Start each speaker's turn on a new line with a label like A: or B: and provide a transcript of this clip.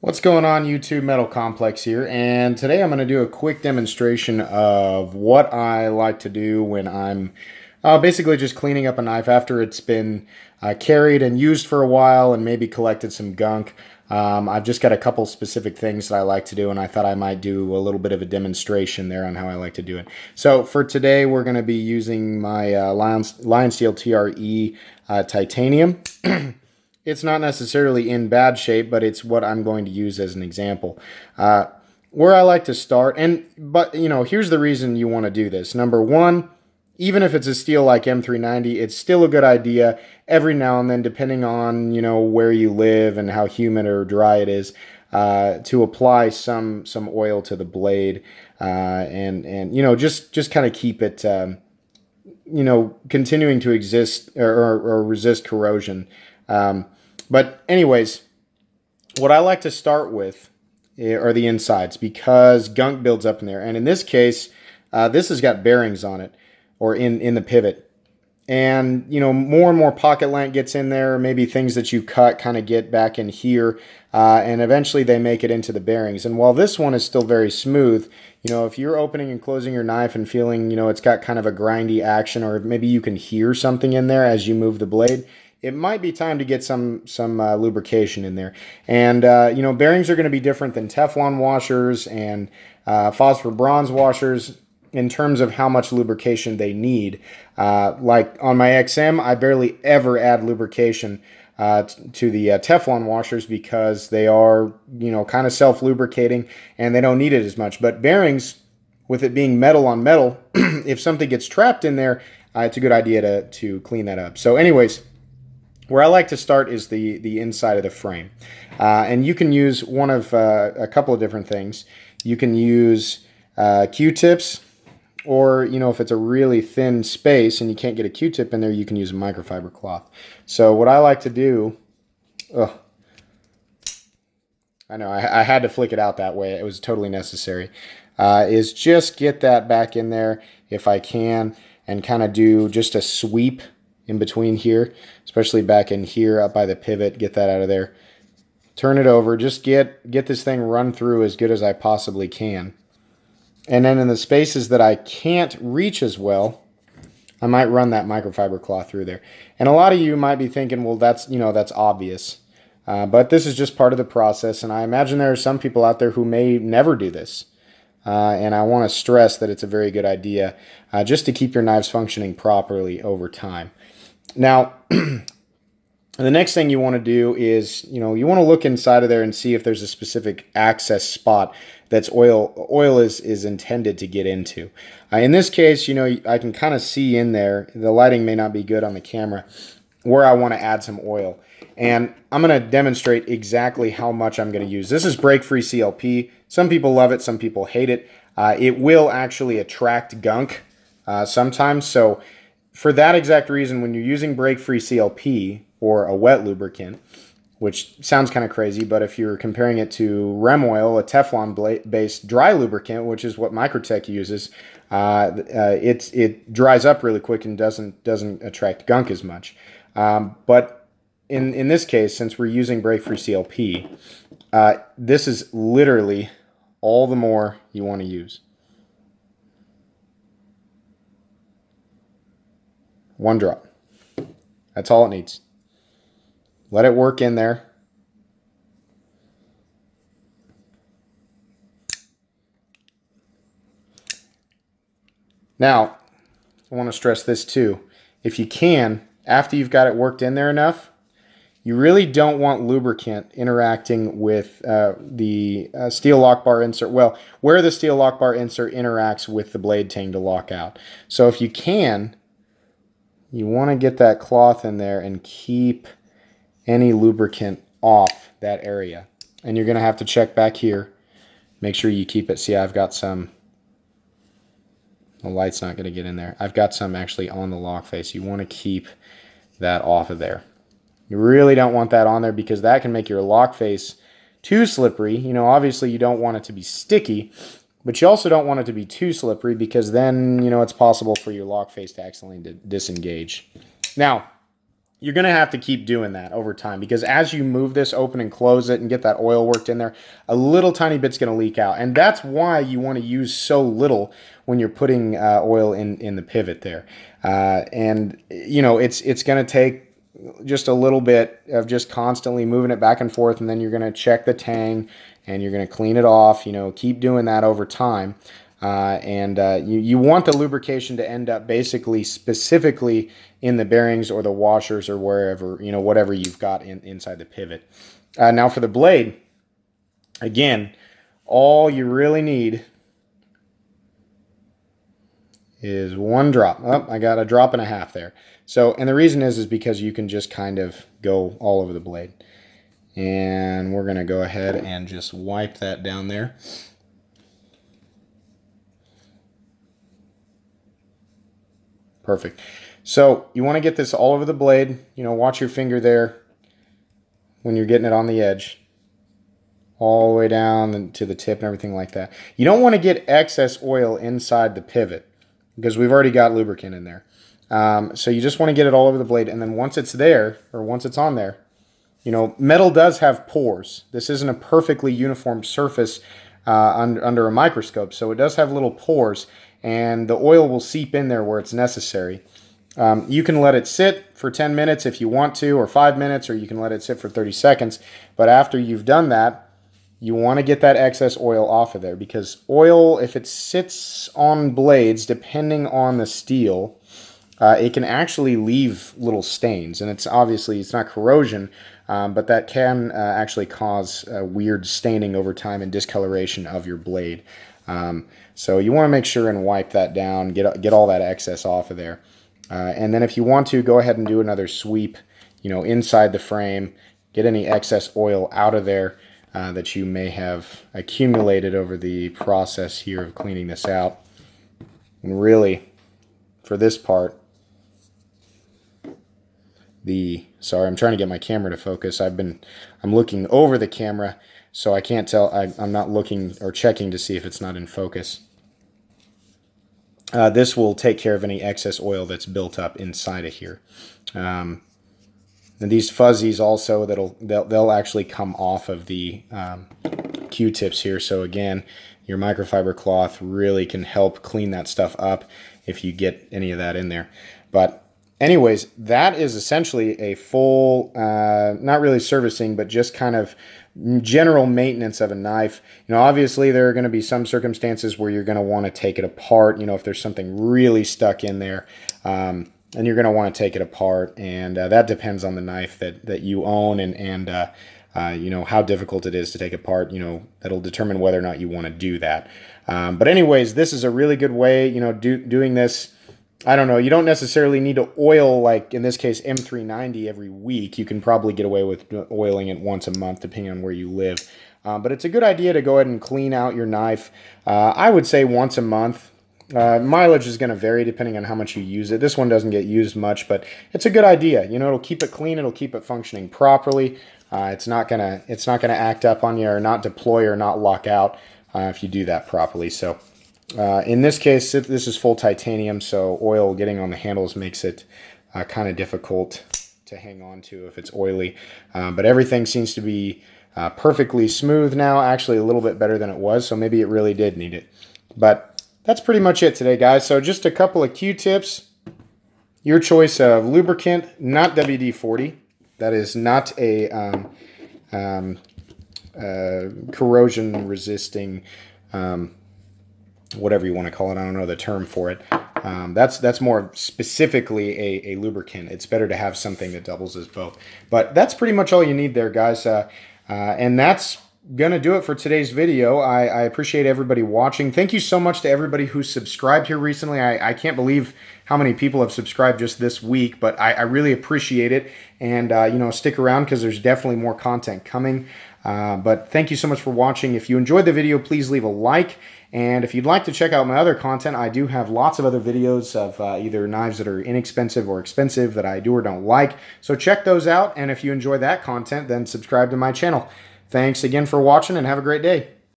A: What's going on, YouTube? Metal Complex here, and today I'm going to do a quick demonstration of what I like to do when I'm basically just cleaning up a knife after it's been carried and used for a while and maybe collected some gunk. I've just got a couple specific things that I like to do, and I thought I might do a little bit of a demonstration there on how I like to do it. So for today, we're going to be using my Lion Steel TRE titanium. It's not necessarily in bad shape, but it's what I'm going to use as an example. Where I like to start, but here's the reason you want to do this. Number one, even if it's a steel like M390, it's still a good idea every now and then, depending on where you live and how humid or dry it is, to apply some oil to the blade, and just kind of keep it continuing to exist or resist corrosion. But anyways, what I like to start with are the insides, because gunk builds up in there. And in this case, this has got bearings on it, or in the pivot. And, more and more pocket lint gets in there. Maybe things that you cut kind of get back in here. And eventually they make it into the bearings. And while this one is still very smooth, if you're opening and closing your knife and feeling, it's got kind of a grindy action, or maybe you can hear something in there as you move the blade, it might be time to get some lubrication in there. And, bearings are going to be different than Teflon washers and phosphor bronze washers in terms of how much lubrication they need. Like on my XM, I barely ever add lubrication to the Teflon washers, because they are, kind of self-lubricating and they don't need it as much. But bearings, with it being metal on metal, if something gets trapped in there, it's a good idea to clean that up. So anyways, where I like to start is the inside of the frame. And you can use one of a couple of different things. You can use Q-tips, or, if it's a really thin space and you can't get a Q-tip in there, you can use a microfiber cloth. So what I like to do, I know I had to flick it out that way. It was totally necessary. Is just get that back in there if I can, and kind of do just a sweep in between here, especially back in here up by the pivot. Get that out of there. Turn it over. Just get this thing run through as good as I possibly can. And then in the spaces that I can't reach as well, I might run that microfiber cloth through there. And a lot of you might be thinking, well, that's obvious. But this is just part of the process, and I imagine there are some people out there who may never do this. And I want to stress that it's a very good idea, just to keep your knives functioning properly over time. Now, the next thing you want to do is, you want to look inside of there and see if there's a specific access spot that's oil is intended to get into. In this case, I can kind of see in there, the lighting may not be good on the camera, where I want to add some oil. And I'm going to demonstrate exactly how much I'm going to use. This is break-free CLP. Some people love it, some people hate it. It will actually attract gunk sometimes. So for that exact reason, when you're using break-free CLP or a wet lubricant, which sounds kind of crazy, but if you're comparing it to Rem Oil, a Teflon-based dry lubricant, which is what Microtech uses, it dries up really quick and doesn't attract gunk as much. But in this case, since we're using break-free CLP, this is literally all the more you want to use. One drop. That's all it needs. Let it work in there. Now, I want to stress this too. If you can, after you've got it worked in there enough, you really don't want lubricant interacting with the steel lock bar insert. Well, where the steel lock bar insert interacts with the blade tang to lock out. So if you can, you want to get that cloth in there and keep any lubricant off that area. And you're going to have to check back here. Make sure you keep it. See, I've got some. The light's not going to get in there. I've got some actually on the lock face. You want to keep that off of there. You really don't want that on there, because that can make your lock face too slippery. Obviously you don't want it to be sticky, but you also don't want it to be too slippery, because then, it's possible for your lock face to accidentally disengage. Now, you're going to have to keep doing that over time, because as you move this, open and close it and get that oil worked in there, a little tiny bit's going to leak out. And that's why you want to use so little when you're putting oil in the pivot there. And, you know, it's going to take just a little bit of just constantly moving it back and forth, and then you're going to check the tang and you're going to clean it off. You know, keep doing that over time. You want the lubrication to end up basically specifically in the bearings or the washers or wherever, you know, whatever you've got inside the pivot. Now for the blade, again, all you really need is one drop. Oh, I got a drop and a half there. So, and the reason is because you can just kind of go all over the blade. And we're going to go ahead and just wipe that down there. Perfect. So you want to get this all over the blade. You know, watch your finger there when you're getting it on the edge, all the way down to the tip and everything like that. You don't want to get excess oil inside the pivot because we've already got lubricant in there. So you just want to get it all over the blade, and then once it's there, or once it's on there, you know, metal does have pores. This isn't a perfectly uniform surface under a microscope, so it does have little pores, and the oil will seep in there where it's necessary. You can let it sit for 10 minutes if you want to, or 5 minutes, or you can let it sit for 30 seconds. But after you've done that, you want to get that excess oil off of there, because oil, if it sits on blades, depending on the steel, it can actually leave little stains. And it's obviously, it's not corrosion, but that can actually cause weird staining over time and discoloration of your blade. So you want to make sure and wipe that down, get all that excess off of there. And then if you want to, go ahead and do another sweep, you know, inside the frame, get any excess oil out of there that you may have accumulated over the process here of cleaning this out. And really, for this part, sorry, I'm trying to get my camera to focus. I'm looking over the camera, so I can't tell. I'm not looking or checking to see if it's not in focus. This will take care of any excess oil that's built up inside of here. And these fuzzies also, they'll actually come off of the Q-tips here. So again, your microfiber cloth really can help clean that stuff up if you get any of that in there. But anyways, that is essentially a full, not really servicing, but just kind of general maintenance of a knife. You know, obviously there are going to be some circumstances where you're going to want to take it apart, you know, if there's something really stuck in there, and you're going to want to take it apart, and that depends on the knife that you own, and you know, how difficult it is to take apart. You know, that'll determine whether or not you want to do that. But anyways, this is a really good way, you know, doing this. I don't know, you don't necessarily need to oil, like in this case, M390 every week. You can probably get away with oiling it once a month, depending on where you live. But it's a good idea to go ahead and clean out your knife. I would say once a month. Mileage is going to vary depending on how much you use it. This one doesn't get used much, but it's a good idea. You know, it'll keep it clean. It'll keep it functioning properly. It's not gonna act up on you, or not deploy, or not lock out if you do that properly. So. In this case, this is full titanium, so oil getting on the handles makes it kind of difficult to hang on to if it's oily. But everything seems to be perfectly smooth now, actually a little bit better than it was, so maybe it really did need it. But that's pretty much it today, guys. So just a couple of Q-tips. Your choice of lubricant, not WD-40. That is not a corrosion-resisting whatever you want to call it. I don't know the term for it. That's more specifically a lubricant. It's better to have something that doubles as both. But that's pretty much all you need there, guys. And that's going to do it for today's video. I appreciate everybody watching. Thank you so much to everybody who subscribed here recently. I can't believe how many people have subscribed just this week, but I really appreciate it. And, you know, stick around because there's definitely more content coming. But thank you so much for watching. If you enjoyed the video, please leave a like. And if you'd like to check out my other content, I do have lots of other videos of either knives that are inexpensive or expensive that I do or don't like. So check those out. And if you enjoy that content, then subscribe to my channel. Thanks again for watching, and have a great day.